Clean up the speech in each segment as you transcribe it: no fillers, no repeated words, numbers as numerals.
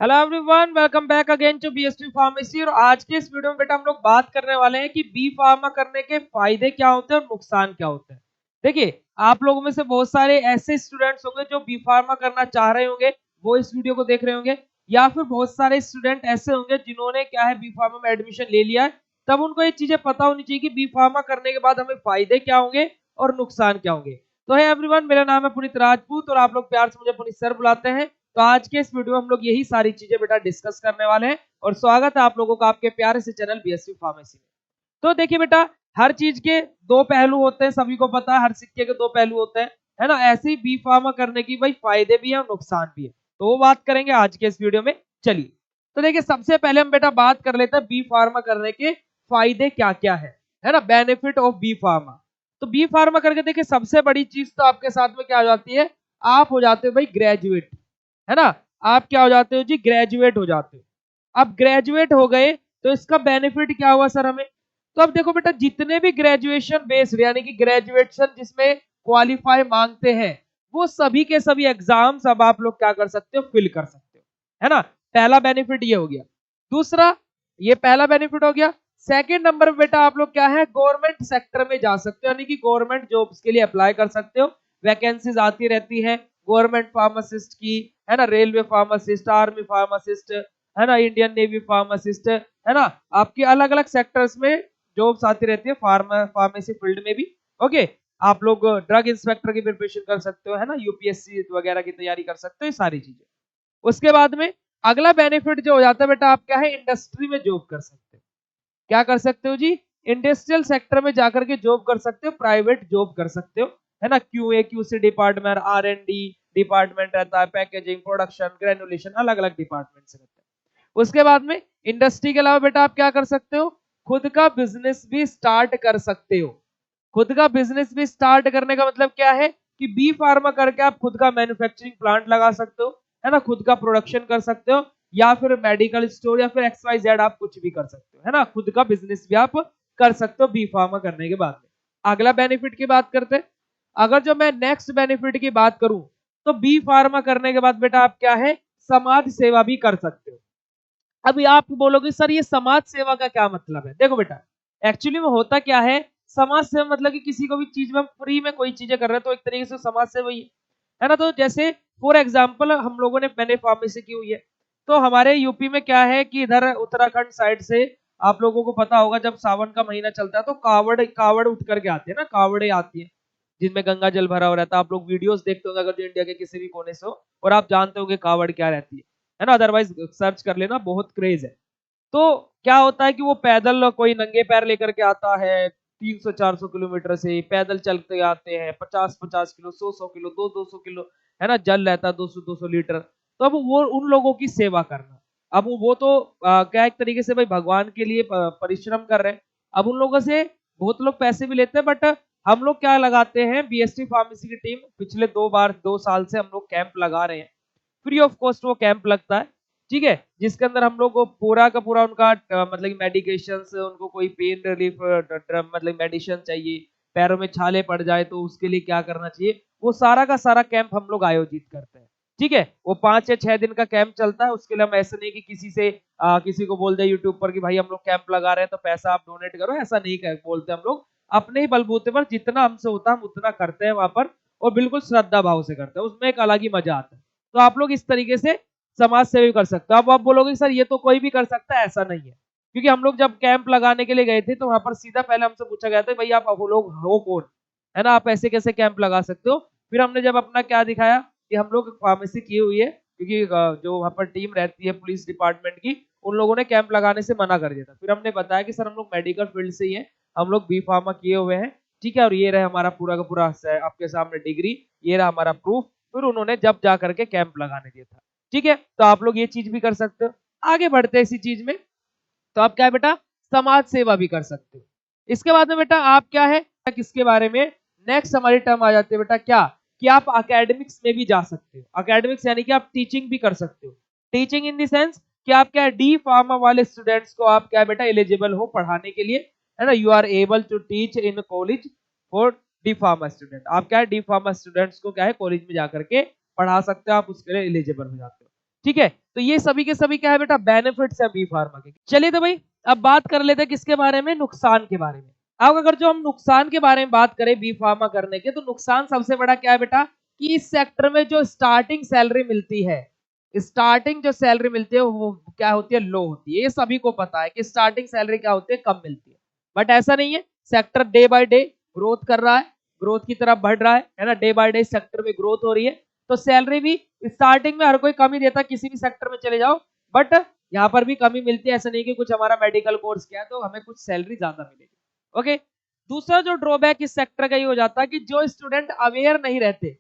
Hello everyone, welcome back again to BST pharmacy. और आज के इस वीडियो में बेटा हम लोग बात करने वाले हैं कि बी फार्मा करने के फायदे क्या होते हैं और नुकसान क्या होते हैं। देखिए, आप लोगों में से बहुत सारे ऐसे स्टूडेंट्स होंगे जो बी फार्मा करना चाह रहे होंगे, वो इस वीडियो को देख रहे होंगे, या फिर बहुत सारे स्टूडेंट ऐसे होंगे जिन्होंने क्या है बी फार्मा में एडमिशन ले लिया है। तब उनको ये चीजें पता होनी चाहिए कि बी फार्मा करने के बाद हमें फायदे क्या होंगे और नुकसान क्या होंगे। तो है एवरीवन, मेरा नाम है पुनीत राजपूत और आप लोग प्यार से मुझे पुनीत सर बुलाते हैं। तो आज के इस वीडियो में हम लोग यही सारी चीजें बेटा डिस्कस करने वाले हैं और स्वागत है आप लोगों का आपके प्यारे से चैनल बीएससी फार्मेसी में। तो देखिए बेटा, हर चीज के दो पहलू होते हैं, सभी को पता है, हर सिक्के के दो पहलू होते हैं, है ना। ऐसे ही बी फार्मा करने की भाई फायदे भी है और नुकसान भी है, तो वो बात करेंगे आज के इस वीडियो में। चलिए, तो देखिए सबसे पहले हम बेटा बात कर लेते हैं बी फार्मा करने के फायदे क्या क्या है ना, बेनिफिट ऑफ बी फार्मा। तो बी फार्मा करके देखिए सबसे बड़ी चीज तो आपके साथ में क्या हो जाती है, आप हो जाते हो भाई ग्रेजुएट, है ना। आप क्या हो जाते हो जी, ग्रेजुएट हो जाते हो। अब ग्रेजुएट हो गए तो इसका बेनिफिट क्या हुआ सर हमें। तो अब देखो बेटा, जितने भी ग्रेजुएशन बेस्ड यानी कि ग्रेजुएशन जिसमें क्वालिफाई मांगते हैं, वो सभी के सभी एग्जाम्स अब आप लोग क्या कर सकते हो, फिल कर सकते हो, है ना। पहला बेनिफिट ये हो गया। दूसरा, ये पहला बेनिफिट हो गया। सेकंड नंबर बेटा आप लोग क्या है, गवर्नमेंट सेक्टर में जा सकते हो, यानी कि गवर्नमेंट जॉब्स के लिए अप्लाई कर सकते हो। वैकेंसीज आती रहती है गवर्नमेंट फार्मासिस्ट की, है ना, रेलवे फार्मासिस्ट, आर्मी फार्मासिस्ट, है ना, इंडियन नेवी फार्मासिस्ट, है ना। आपके अलग अलग सेक्टर्स में जॉब्स आती रहती है फार्मेसी फील्ड में भी। ओके, आप लोग ड्रग इंस्पेक्टर की प्रिपरेशन कर सकते हो, है ना, यूपीएससी वगैरह की तैयारी कर सकते हो, ये सारी चीजें। उसके बाद में अगला बेनिफिट जो हो जाता है बेटा, आप क्या है, इंडस्ट्री में जॉब कर सकते हो। क्या कर सकते हो जी, इंडस्ट्रियल सेक्टर में जाकर के जॉब कर सकते हो, प्राइवेट जॉब कर सकते हो, है ना। क्यूए क्यूसी डिपार्टमेंट, आर&डी डिपार्टमेंट रहता है, पैकेजिंग, प्रोडक्शन, ग्रेनुलेशन, अलग अलग डिपार्टमेंट से रहते हैं। उसके बाद में इंडस्ट्री के अलावा बेटा आप क्या कर सकते हो, खुद का बिजनेस भी स्टार्ट कर सकते हो। खुद का बिजनेस भी स्टार्ट करने का मतलब क्या है कि बी फार्मा करके आप खुद का मैन्युफैक्चरिंग प्लांट लगा सकते हो, है ना, खुद का प्रोडक्शन कर सकते हो, या फिर मेडिकल स्टोर या फिर XYZ आप कुछ भी कर सकते हो, है ना। खुद का बिजनेस भी आप कर सकते हो बी फार्मा करने के बाद में। अगला बेनिफिट की बात करते हैं। अगर जो मैं नेक्स्ट बेनिफिट की बात करूं, तो बी फार्मा करने के बाद बेटा आप क्या है, समाज सेवा भी कर सकते हो। अभी आप बोलोगे सर ये समाज सेवा का क्या मतलब है। देखो बेटा, एक्चुअली में होता क्या है, समाज सेवा मतलब कि किसी को भी चीज में फ्री में कोई चीजें कर रहे हैं, तो एक तरीके से समाज सेवा ही है ना। तो जैसे फॉर एग्जाम्पल हम लोगों ने, मैंने फार्मेसी की हुई है, तो हमारे यूपी में क्या है कि इधर उत्तराखंड साइड से आप लोगों को पता होगा, जब सावन का महीना चलता है तो कावड़ कावड़ उठ करके आते हैं ना, कावड़े आती है जिनमें गंगा जल भरा हो रहता है। आप लोग वीडियोस देखते होंगे अगर जो इंडिया के किसी भी कोने से हो, और आप जानते होंगे कावड़ क्या रहती है ना। अदरवाइज सर्च कर लेना, बहुत क्रेज है। तो क्या होता है कि वो पैदल कोई नंगे पैर लेकर के आता है, 300-400 किलोमीटर से पैदल चलते आते हैं, 50-50 किलो, 100-100 किलो, 200-200 किलो, है ना, जल रहता है 200-200 लीटर। तो अब वो उन लोगों की सेवा करना, अब वो तो क्या एक तरीके से भाई भगवान के लिए परिश्रम कर रहे हैं। अब उन लोगों से बहुत लोग पैसे भी लेते हैं, बट हम लोग क्या लगाते हैं, बीएसटी फार्मेसी की टीम पिछले 2 साल से हम लोग कैंप लगा रहे हैं। फ्री ऑफ कॉस्ट वो कैंप लगता है, ठीक है, जिसके अंदर हम लोग को पूरा का पूरा उनका मतलब मेडिकेशन, उनको कोई पेन रिलीफ मतलब मेडिसिन चाहिए, पैरों में छाले पड़ जाए तो उसके लिए क्या करना चाहिए, वो सारा का सारा कैंप हम लोग आयोजित करते हैं। ठीक है, वो 5 या 6 दिन का कैंप चलता है। उसके लिए हम ऐसे नहीं कि किसी से किसी को बोल दे यूट्यूब पर कि भाई हम लोग कैंप लगा रहे हैं तो पैसा आप डोनेट करो, ऐसा नहीं बोलते हम लोग। अपने ही बलबूते पर जितना हमसे होता है हम उतना करते हैं वहां पर, और बिल्कुल श्रद्धा भाव से करते हैं, उसमें एक अलग ही मजा आता है। तो आप लोग इस तरीके से समाज सेवा कर सकते हो। अब आप बोलोगे सर ये तो कोई भी कर सकता है, ऐसा नहीं है, क्योंकि हम लोग जब कैंप लगाने के लिए गए थे तो वहां पर सीधा पहले हमसे पूछा गया था, भाई आप वो लोग हो कौन, है ना, आप ऐसे कैसे कैंप लगा सकते हो। फिर हमने जब अपना क्या दिखाया कि हम लोग फार्मेसी की हुई है, क्योंकि जो वहां पर टीम रहती है पुलिस डिपार्टमेंट की, उन लोगों ने कैंप लगाने से मना कर दिया था। फिर हमने बताया कि सर हम लोग मेडिकल फील्ड से ही है, हम लोग बी फार्मा किए हुए हैं, ठीक है, और ये रहे हमारा पूरा का पूरा आपके सामने डिग्री, ये रहा हमारा प्रूफ। फिर उन्होंने जब जा करके कैंप लगाने दिया था। ठीक है, तो आप लोग ये चीज भी कर सकते हो। आगे बढ़ते हैं इसी चीज में, तो आप क्या है बेटा, समाज सेवा भी कर सकते हो। इसके बाद में बेटा आप क्या है, किसके बारे में, नेक्स्ट हमारी टर्म आ जाती है बेटा क्या, कि आप एकेडमिक्स में भी जा सकते हो। एकेडमिक्स यानी कि आप टीचिंग भी कर सकते हो। टीचिंग इन द सेंस कि आप क्या डी फार्मा वाले स्टूडेंट्स को आप क्या बेटा एलिजिबल हो पढ़ाने के लिए, है ना। You are able to teach in college for D pharma student. आप क्या है डी फार्मा स्टूडेंट्स को क्या है कॉलेज में जाकर के पढ़ा सकते हो, आप उसके लिए एलिजिबल हो जाते हो। ठीक है, तो ये सभी के सभी क्या है बेटा, बेनिफिट्स है बी फार्मा के। चलिए तो भाई अब बात कर लेते हैं किसके बारे में, नुकसान के बारे में। अब अगर जो हम नुकसान के बारे में बात करें बी फार्मा करने के, तो नुकसान सबसे बड़ा क्या है बेटा, कि इस सेक्टर में जो स्टार्टिंग सैलरी मिलती है, स्टार्टिंग जो सैलरी मिलती है वो क्या होती है, लो होती है। ये सभी को पता है कि स्टार्टिंग सैलरी क्या होती है, कम मिलती है। बट ऐसा नहीं है, sector day by day growth कर रहा है, ग्रोथ की तरफ बढ़ रहा है ना, डे बाय डे सेक्टर में ग्रोथ हो रही है। तो सैलरी भी स्टार्टिंग में हर कोई कम ही देता, किसी भी सेक्टर में चले जाओ, बट यहाँ पर भी कमी मिलती है। ऐसा नहीं कि कुछ हमारा मेडिकल कोर्स किया तो हमें कुछ सैलरी ज्यादा मिलेगी। ओके, दूसरा जो ड्रॉबैक इस सेक्टर का ये हो जाता है कि जो स्टूडेंट अवेयर नहीं रहते,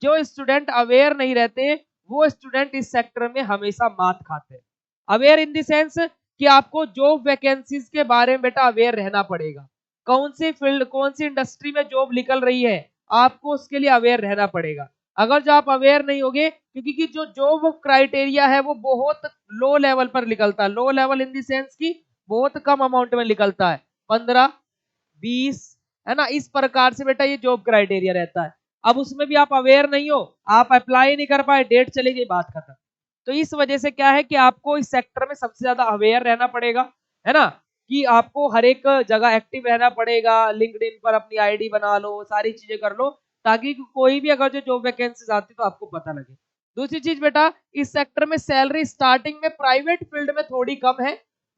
जो स्टूडेंट अवेयर नहीं रहते, वो स्टूडेंट इस सेक्टर में हमेशा मात खाते हैं। अवेयर इन द सेंस कि आपको जॉब वैकेंसीज के बारे में बेटा अवेयर रहना पड़ेगा। कौन सी फील्ड, कौन सी इंडस्ट्री में जॉब निकल रही है, आपको उसके लिए अवेयर रहना पड़ेगा। अगर जो आप अवेयर नहीं होगे, क्योंकि कि जो जॉब क्राइटेरिया है वो बहुत लो लेवल पर निकलता है। Low level in the sense की बहुत कम अमाउंट में निकलता है, 15, 20, है ना, इस प्रकार से बेटा ये जॉब क्राइटेरिया रहता है। अब उसमें भी आप अवेयर नहीं हो, आप अप्लाई नहीं कर पाए, डेट चली गई, बात खत्म। तो इस वजह से क्या है कि आपको इस सेक्टर में सबसे ज्यादा अवेयर रहना पड़ेगा, है ना, कि आपको हर एक जगह एक्टिव रहना पड़ेगा। लिंक्डइन पर अपनी आईडी बना लो, सारी चीजें कर लो, ताकि कोई भी अगर जो जॉब वैकेंसीज आती तो आपको पता लगे। दूसरी चीज बेटा, इस सेक्टर में सैलरी स्टार्टिंग में प्राइवेट फील्ड में थोड़ी कम है।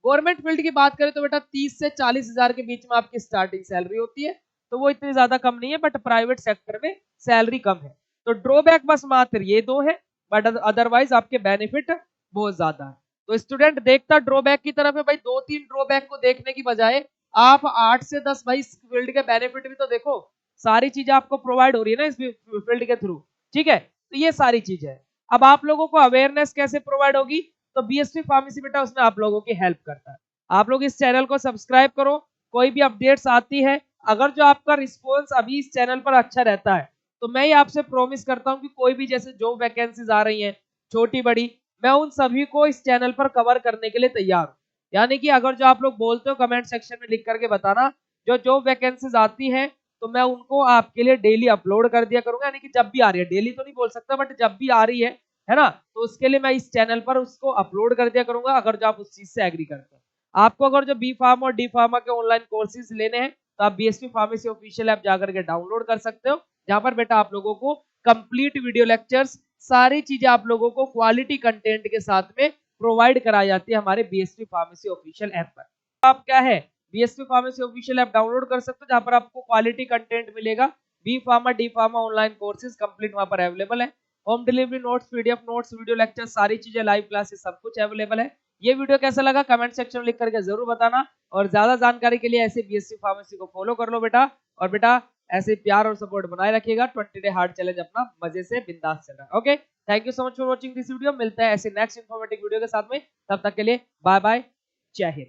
गवर्नमेंट फील्ड की बात करें तो बेटा 30 से 40 हजार के बीच में आपकी स्टार्टिंग सैलरी होती है, तो वो इतनी ज्यादा कम नहीं है। बट प्राइवेट सेक्टर में सैलरी कम है। तो ड्रॉबैक बस मात्र ये दो है, बट अदरवाइज आपके बेनिफिट बहुत ज्यादा है। तो स्टूडेंट देखता ड्रॉबैक की तरफ है भाई, 2-3 ड्रॉबैक को देखने की बजाय आप 8 से 10 भाई फील्ड के बेनिफिट भी तो देखो। सारी चीजें आपको प्रोवाइड हो रही है ना इस फील्ड के थ्रू, ठीक है, तो ये सारी चीजें है। अब आप लोगों को अवेयरनेस कैसे प्रोवाइड होगी, तो बीएसपी फार्मेसी बेटा उसमें आप लोगों की हेल्प करता है। आप लोग इस चैनल को सब्सक्राइब करो, कोई भी अपडेट्स आती है, अगर जो आपका रिस्पॉन्स अभी इस चैनल पर अच्छा रहता है, तो मैं ही आपसे प्रॉमिस करता हूं कि कोई भी जैसे जॉब वैकेंसीज आ रही हैं छोटी बड़ी, मैं उन सभी को इस चैनल पर कवर करने के लिए तैयार हूं। यानी कि अगर जो आप लोग बोलते हो कमेंट सेक्शन में लिख करके बताना, जो जॉब वैकेंसीज आती हैं तो मैं उनको आपके लिए डेली अपलोड कर दिया करूंगा। यानी कि जब भी आ रही है, डेली तो नहीं बोल सकता, बट जब भी आ रही है ना, तो उसके लिए मैं इस चैनल पर उसको अपलोड कर दिया करूंगा, अगर जो आप उस चीज से एग्री करते हैं। आपको अगर जो बी फार्मा और डी फार्मा के ऑनलाइन कोर्सेज लेने हैं, तो आप बीएसपी फार्मेसी ऑफिशियल ऐप जाकर के डाउनलोड कर सकते हो, जहां पर बेटा आप लोगों को कंप्लीट वीडियो लेक्चर्स, सारी चीजें आप लोगों को क्वालिटी कंटेंट के साथ में प्रोवाइड कराई जाती है हमारे बीएसपी फार्मेसी ऑफिशियल ऐप पर। आप क्या है, BSP pharmacy official app download कर सकते हो, जहां पर आपको क्वालिटी कंटेंट मिलेगा। B pharma D pharma online courses complete वहां पर अवेलेबल है। Home delivery notes, PDF notes, video lecture, सारी चीजें, लाइव क्लासेस, सब कुछ अवेलेबल है। ये वीडियो कैसा लगा कमेंट सेक्शन में लिख करके जरूर बताना, और ज्यादा जानकारी के लिए ऐसे बीएससी फार्मेसी को फॉलो कर लो बेटा। और बेटा ऐसे प्यार और सपोर्ट बनाए रखिएगा। 20 डे हार्ड चैलेंज अपना मजे से बिंदास चल रहा है। Okay, thank you so much for watching this video. मिलता है ऐसे नेक्स्ट इन्फॉर्मेटिव वीडियो के साथ में, तब तक के लिए बाय बाय, जय हिंद।